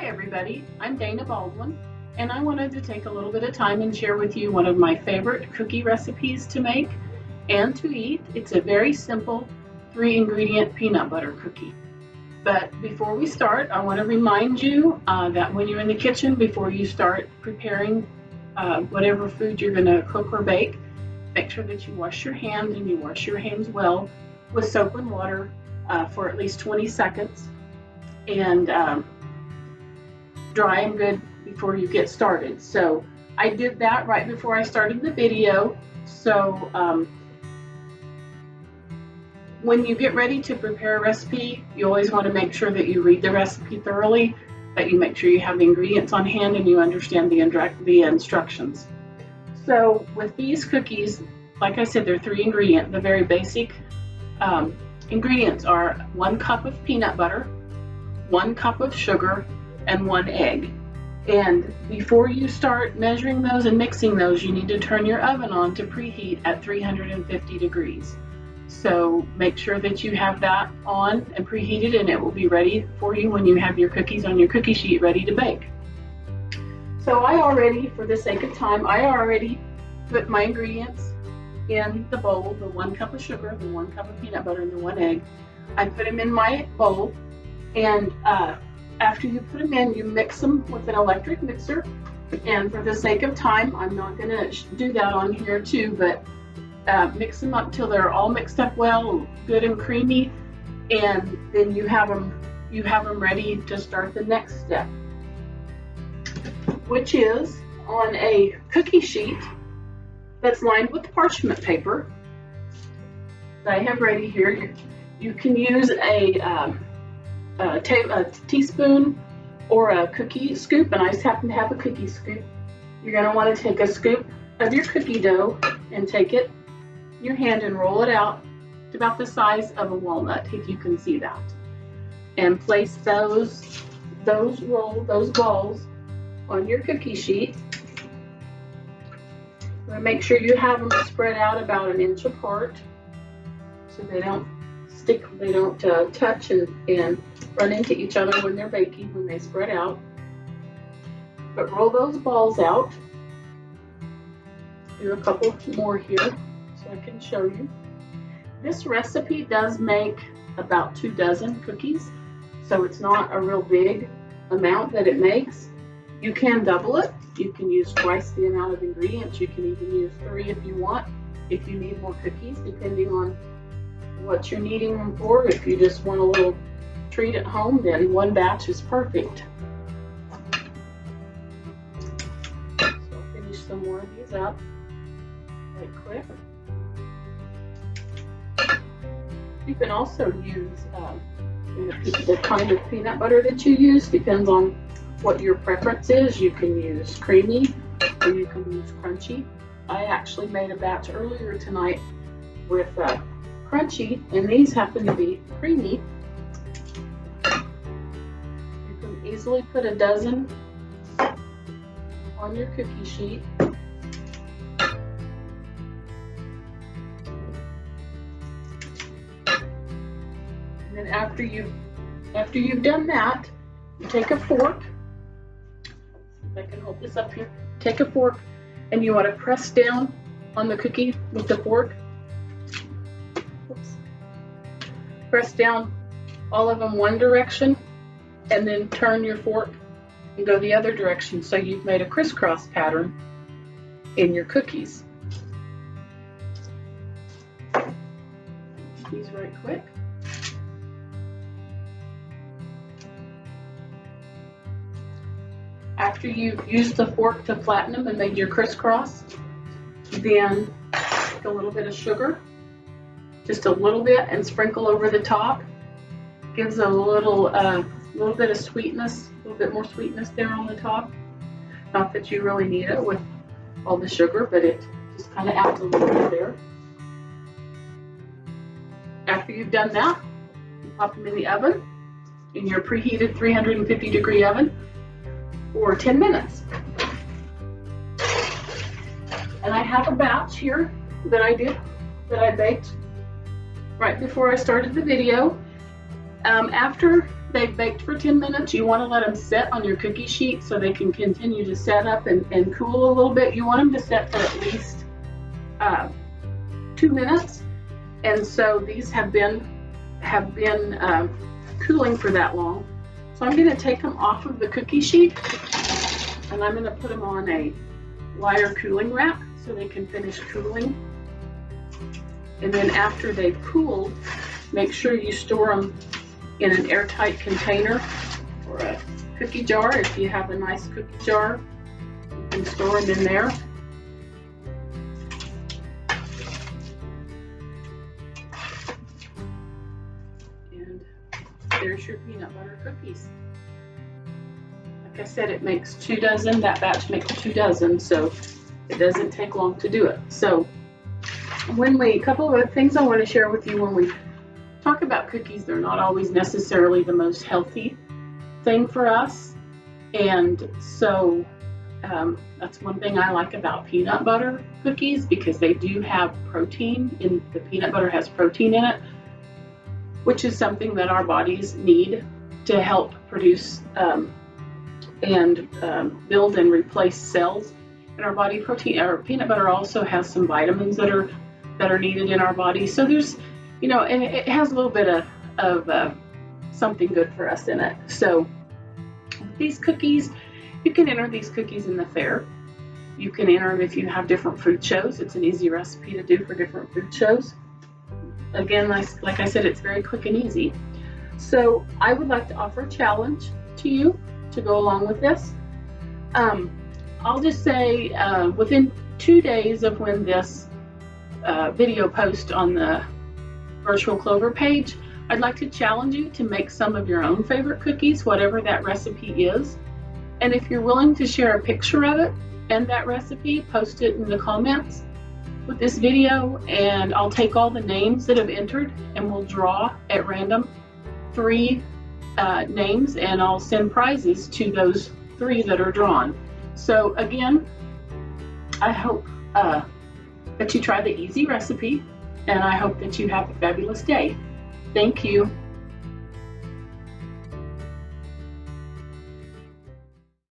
everybody, I'm Dana Baldwin, and I wanted to take a little bit of time and share with you one of my favorite cookie recipes to make and to eat. It's a very simple 3-ingredient peanut butter cookie. But before we start, I want to remind you that when you're in the kitchen, before you start preparing whatever food you're going to cook or bake, make sure that you wash your hands, and you wash your hands well with soap and water for at least 20 seconds. And dry them good before you get started. So I did that right before I started the video. So when you get ready to prepare a recipe, you always want to make sure that you read the recipe thoroughly, that you make sure you have the ingredients on hand and you understand the instructions. So with these cookies, like I said, they're 3-ingredient. The very basic ingredients are 1 cup of peanut butter, 1 cup of sugar, and 1 egg. And before you start measuring those and mixing those, you need to turn your oven on to preheat at 350 degrees. So make sure that you have that on and preheated, and it will be ready for you when you have your cookies on your cookie sheet ready to bake. So for the sake of time, I already put my ingredients in the bowl, the 1 cup of sugar, the 1 cup of peanut butter, and the 1 egg. I put them in my bowl, and after you put them in, you mix them with an electric mixer. And for the sake of time, I'm not going to do that on here too, but mix them up till they're all mixed up well, good and creamy, and then you have them ready to start the next step, which is on a cookie sheet that's lined with parchment paper that I have ready here. You can use a teaspoon or a cookie scoop, and I just happen to have a cookie scoop. You're going to want to take a scoop of your cookie dough and take it in your hand and roll it out to about the size of a walnut, if you can see that, and place those balls on your cookie sheet. Make sure you have them spread out about 1 inch apart so they don't stick, they don't touch and run into each other when they're baking, when they spread out. But roll those balls out. Do a couple more here so I can show you. This recipe does make about 2 dozen cookies, so it's not a real big amount that it makes. You can double it. You can use twice the amount of ingredients. You can even use 3 if you want, if you need more cookies, depending on what you're needing them for. If you just want a little treat at home, then 1 batch is perfect. So I'll finish some more of these up right quick. You can also use the kind of peanut butter that you use. Depends on what your preference is. You can use creamy or you can use crunchy. I actually made a batch earlier tonight with crunchy, and these happen to be creamy. You can easily put 1 dozen on your cookie sheet. And then after you've done that, you take a fork. If I can hold this up here. Take a fork, and you want to press down on the cookie with the fork. Oops. Press down all of them one direction, and then turn your fork and go the other direction, so you've made a crisscross pattern in your cookies. These right quick. After you've used the fork to flatten them and made your crisscross, then take a little bit of sugar, just a little bit, and sprinkle over the top. Gives a little bit of sweetness, a little bit more sweetness there on the top. Not that you really need it with all the sugar, but it just kind of adds a little bit there. After you've done that, you pop them in the oven, in your preheated 350 degree oven, for 10 minutes. And I have a batch here that I baked right before I started the video. After they've baked for 10 minutes, you want to let them set on your cookie sheet so they can continue to set up and cool a little bit. You want them to set for at least 2 minutes. And so these have been cooling for that long. So I'm going to take them off of the cookie sheet and I'm going to put them on a wire cooling rack so they can finish cooling. And then after they've cooled, make sure you store them in an airtight container or a cookie jar. If you have a nice cookie jar, you can store them in there. And there's your peanut butter cookies. Like I said, it makes 2 dozen. That batch makes 2 dozen, so it doesn't take long to do it. So a couple of things I want to share with you when we talk about cookies. They're not always necessarily the most healthy thing for us, and so that's one thing I like about peanut butter cookies, because they do have protein. The peanut butter has protein in it, which is something that our bodies need to help produce and build and replace cells in our body. Peanut butter also has some vitamins that are needed in our body. So there's, and it has a little bit of something good for us in it. So these cookies, you can enter these cookies in the fair. You can enter them if you have different food shows. It's an easy recipe to do for different food shows. Again, like I said, it's very quick and easy. So I would like to offer a challenge to you to go along with this. I'll just say within 2 days of when this video post on the Virtual Clover page, I'd like to challenge you to make some of your own favorite cookies, whatever that recipe is. And if you're willing to share a picture of it and that recipe, post it in the comments with this video, and I'll take all the names that have entered and we'll draw at random 3 names, and I'll send prizes to those 3 that are drawn. So again, I hope that you try the easy recipe, and I hope that you have a fabulous day. Thank you.